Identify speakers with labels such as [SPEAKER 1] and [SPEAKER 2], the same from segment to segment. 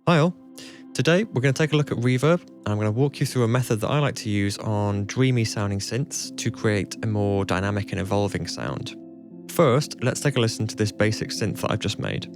[SPEAKER 1] Hi all. Today we're going to take a look at reverb, and I'm going to walk you through a method that I like to use on dreamy sounding synths to create a more dynamic and evolving sound. First, let's take a listen to this basic synth that I've just made.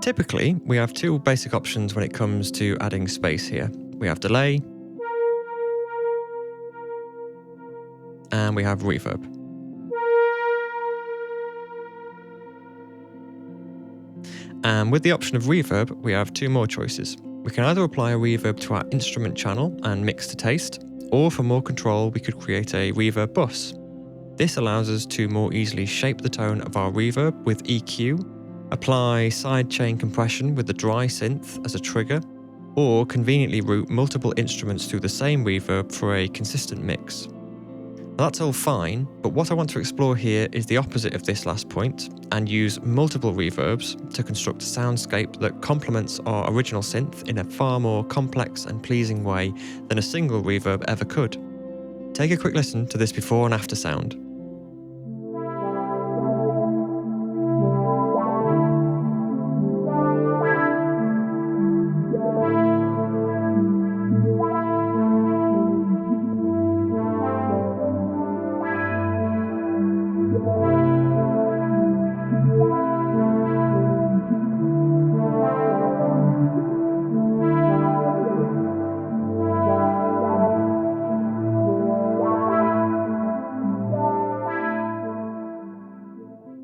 [SPEAKER 1] Typically, we have two basic options when it comes to adding space here. We have delay, and we have reverb. And with the option of reverb, we have two more choices. We can either apply a reverb to our instrument channel and mix to taste, or for more control, we could create a reverb bus. This allows us to more easily shape the tone of our reverb with EQ, apply sidechain compression with the dry synth as a trigger, or conveniently route multiple instruments through the same reverb for a consistent mix. Now that's all fine, but what I want to explore here is the opposite of this last point and use multiple reverbs to construct a soundscape that complements our original synth in a far more complex and pleasing way than a single reverb ever could. Take a quick listen to this before and after sound.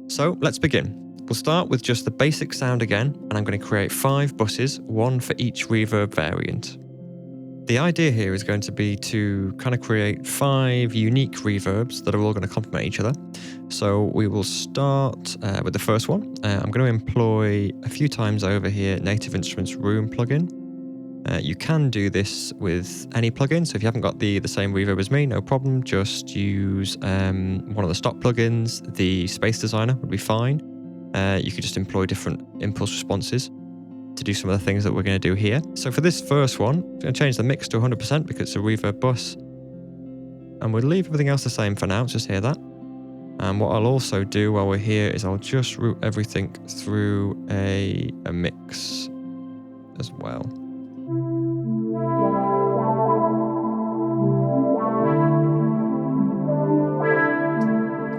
[SPEAKER 1] So let's begin. We'll start with just the basic sound again, and I'm going to create 5 buses, one for each reverb variant. The idea here is going to be to kind of create 5 unique reverbs that are all going to complement each other. So we will start with the first one. I'm going to employ a few times over here Native Instruments Room plugin. You can do this with any plugin, so if you haven't got the same reverb as me, no problem, just use one of the stock plugins. The Space Designer would be fine. You could just employ different impulse responses to do some of the things that we're going to do here. So for this first one, I'm going to change the mix to 100% because it's a reverb bus. And we'll leave everything else the same for now, just hear that. And what I'll also do while we're here is I'll just route everything through a mix as well.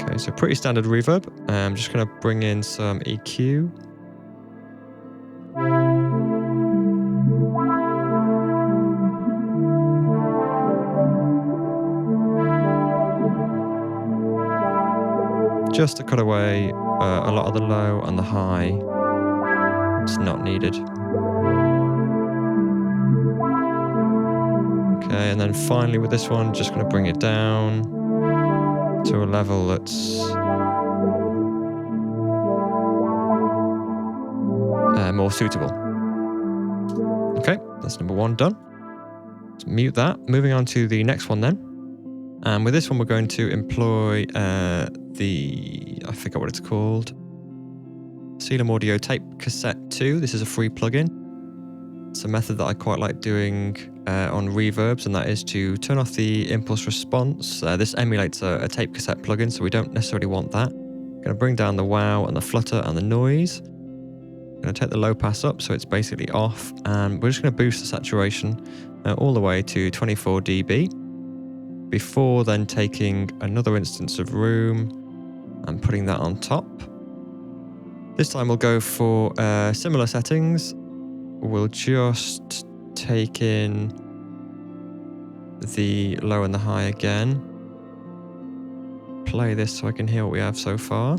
[SPEAKER 1] Okay, so pretty standard reverb. I'm just going to bring in some EQ. Just to cut away a lot of the low and the high. It's not needed. Okay, and then finally with this one, just going to bring it down to a level that's more suitable. Okay, that's number 1 done. Let's mute that. Moving on to the next one then. And with this one, we're going to employ I forget what it's called, Celum Audio Tape Cassette 2. This is a free plugin. It's a method that I quite like doing on reverbs, and that is to turn off the impulse response. This emulates a tape cassette plugin, so we don't necessarily want that. I'm going to bring down the wow and the flutter and the noise. I'm going to take the low pass up, so it's basically off, and we're just going to boost the saturation all the way to 24 dB. Before then taking another instance of room and putting that on top. This time we'll go for similar settings. We'll just take in the low and the high again. Play this so I can hear what we have so far.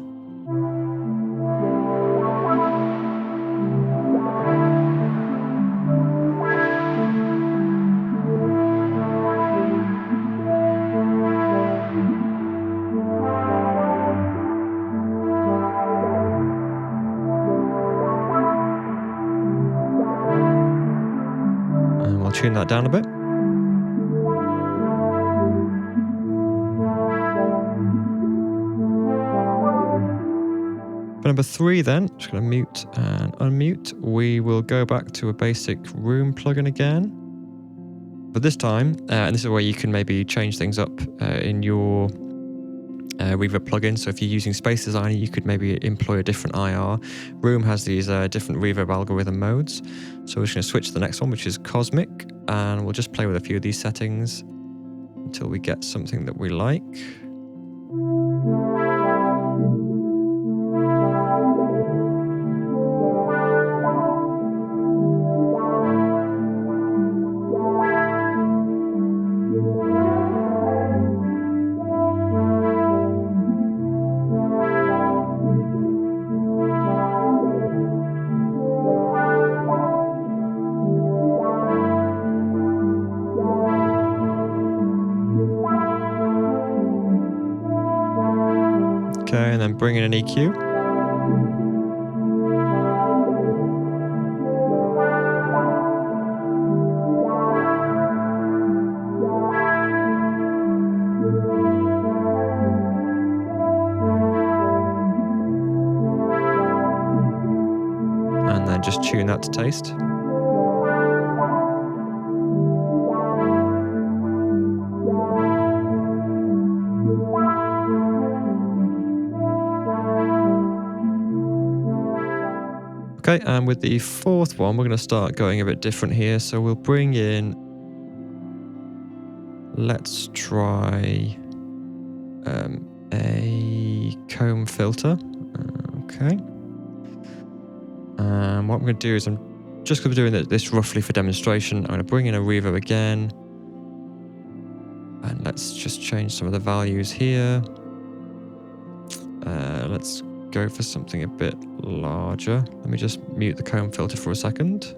[SPEAKER 1] I'll tune that down a bit. For number 3 then, just going to mute and unmute. We will go back to a basic room plugin again. But this time, and this is where you can maybe change things up in your Reverb plugin. So if you're using Space Designer, you could maybe employ a different IR. Room has these different reverb algorithm modes. So we're just going to switch to the next one, which is Cosmic. And we'll just play with a few of these settings until we get something that we like. Okay, and then bring in an EQ. And then just tune that to taste. Okay, and with the 4th one, we're going to start going a bit different here. So we'll bring in, let's try a comb filter. Okay. And what I'm going to do is I'm just going to be doing this roughly for demonstration. I'm going to bring in a reverb again. And let's just change some of the values here. Let's go for something a bit larger. Let me just mute the comb filter for a second.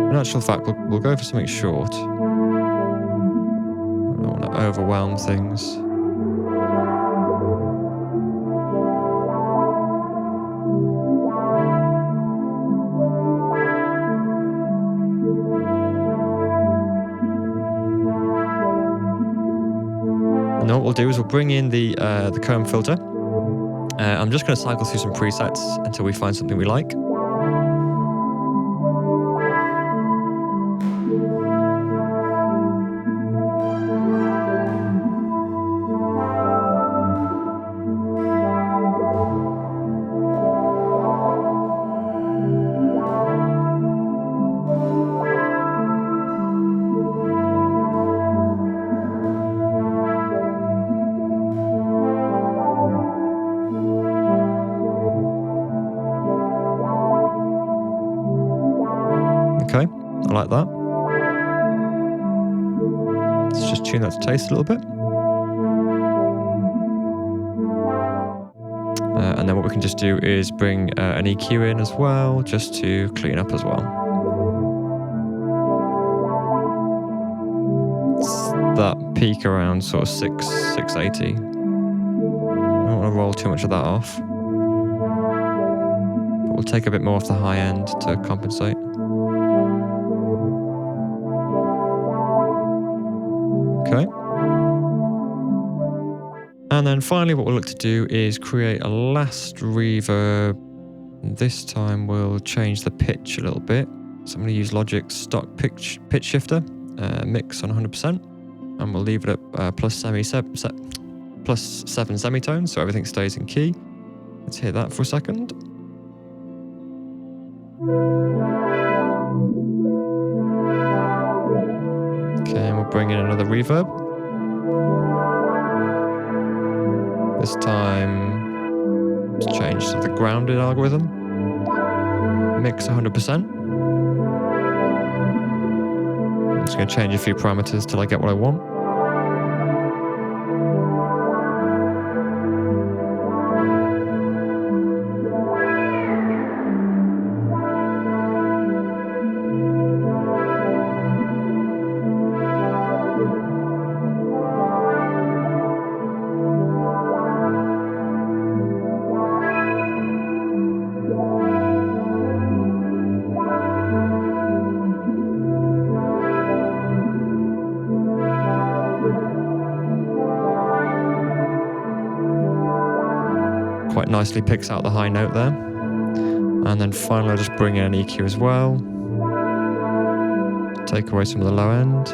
[SPEAKER 1] In actual fact, we'll go for something short. I don't want to overwhelm things. And then what we'll do is we'll bring in the comb filter. I'm just going to cycle through some presets until we find something we like. Okay, I like that. Let's just tune that to taste a little bit. And then what we can just do is bring an EQ in as well, just to clean up as well. It's that peak around sort of 680. I don't want to roll too much of that off. But we'll take a bit more off the high end to compensate. Okay. And then finally what we'll look to do is create a last reverb. This time we'll change the pitch a little bit. So I'm going to use Logic's stock pitch shifter, mix on 100%. And we'll leave it at plus 7 semitones, so everything stays in key. Let's hear that for a second. Okay, and we'll bring in another reverb. This time, let's change to the grounded algorithm. Mix 100%. I'm just going to change a few parameters till I get what I want. quite nicely picks out the high note there. And then finally I'll just bring in an EQ as well. Take away some of the low end.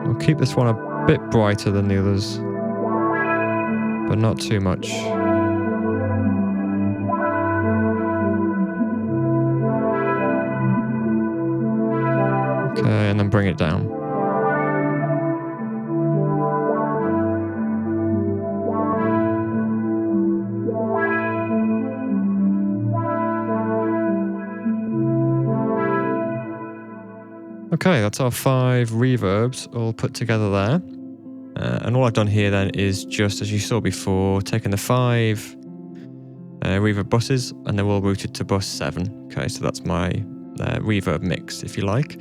[SPEAKER 1] I'll keep this one a bit brighter than the others, but not too much. Okay, and then bring it down. Okay, that's our 5 reverbs all put together there. And all I've done here then is just, as you saw before, taking the 5 reverb buses and they're all routed to bus 7. Okay, so that's my reverb mix, if you like.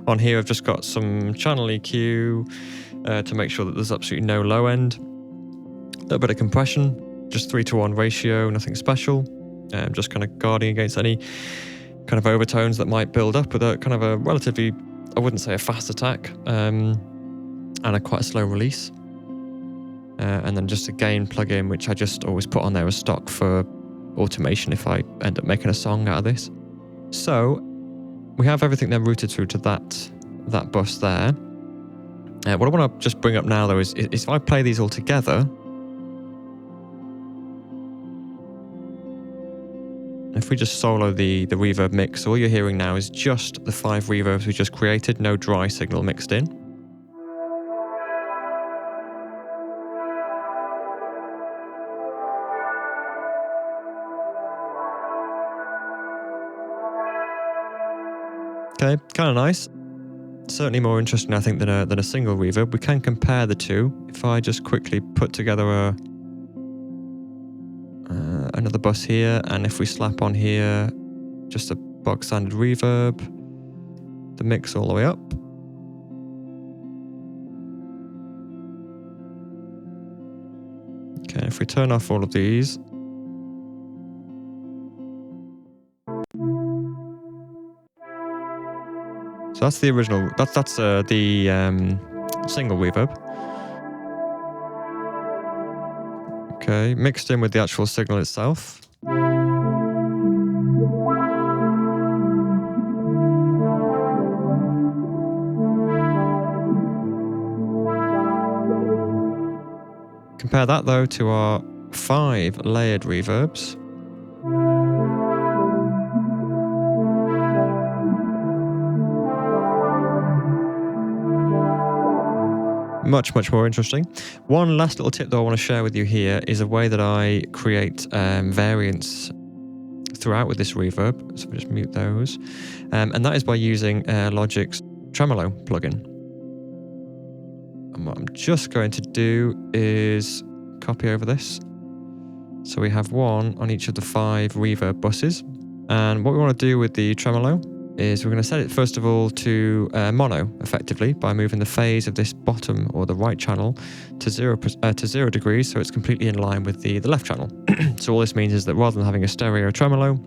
[SPEAKER 1] On here I've just got some channel EQ to make sure that there's absolutely no low end. A little bit of compression, just 3:1 ratio, nothing special. Just kind of guarding against any kind of overtones that might build up with a kind of a relatively, I wouldn't say a fast attack, and a quite a slow release. And then just a gain plugin, which I just always put on there as stock for automation if I end up making a song out of this. So we have everything then routed through to that bus there. What I want to just bring up now though is if I play these all together, if we just solo the reverb mix, all you're hearing now is just the 5 reverbs we just created, no dry signal mixed in. Okay, kind of nice. Certainly more interesting, I think, than a single reverb. We can compare the two. If I just quickly put together another bus here, and if we slap on here just a box standard reverb, the mix all the way up. Okay, if we turn off all of these, so that's the original. That's the single reverb. Okay, mixed in with the actual signal itself. Compare that though to our 5 layered reverbs. Much more interesting. One last little tip that I want to share with you here is a way that I create variants throughout with this reverb. So we just mute those. And that is by using Logic's Tremolo plugin. And what I'm just going to do is copy over this. So we have one on each of the 5 reverb buses. And what we want to do with the tremolo is we're going to set it first of all to mono, effectively, by moving the phase of this bottom or the right channel to 0 degrees, so it's completely in line with the left channel. So all this means is that rather than having a stereo tremolo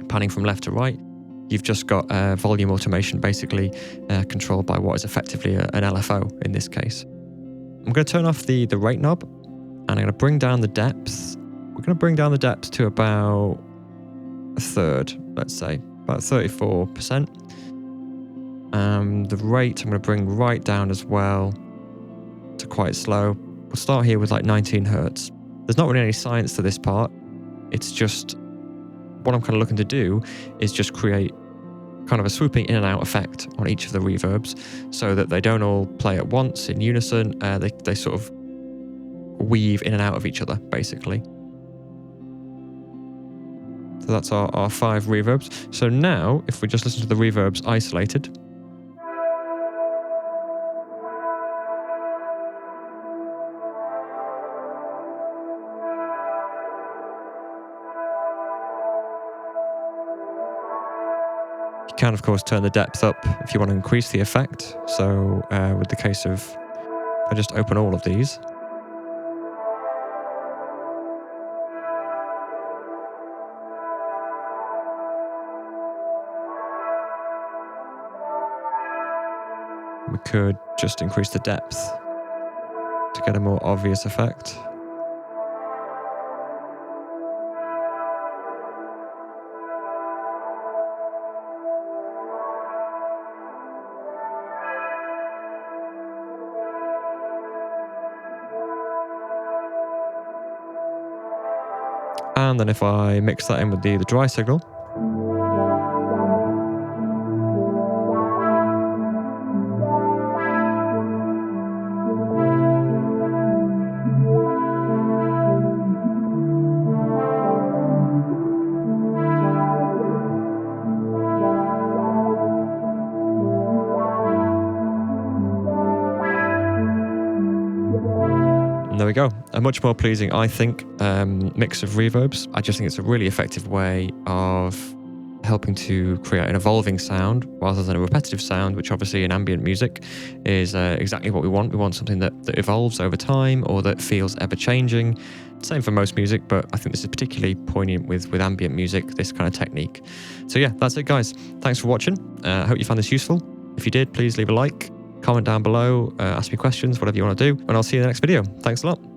[SPEAKER 1] panning from left to right, you've just got volume automation, basically controlled by what is effectively an LFO in this case. I'm going to turn off the rate knob, and I'm going to bring down the depth. We're going to bring down the depth to about a third, let's say, about 34%. The rate I'm going to bring right down as well to quite slow. We'll start here with like 19 hertz. There's not really any science to this part. It's just what I'm kind of looking to do is just create kind of a swooping in and out effect on each of the reverbs so that they don't all play at once in unison. They sort of weave in and out of each other, basically. So that's our 5 reverbs. So now, if we just listen to the reverbs isolated, you can, of course, turn the depth up if you want to increase the effect. So with the case of, if I just open all of these, we could just increase the depth to get a more obvious effect. And then if I mix that in with the dry signal, and there we go. A much more pleasing, I think, mix of reverbs. I just think it's a really effective way of helping to create an evolving sound rather than a repetitive sound, which obviously in ambient music is exactly what we want. We want something that evolves over time or that feels ever changing. Same for most music, but I think this is particularly poignant with ambient music, this kind of technique. So yeah, that's it guys. Thanks for watching. I hope you found this useful. If you did, please leave a like, comment down below, ask me questions, whatever you want to do, and I'll see you in the next video. Thanks a lot.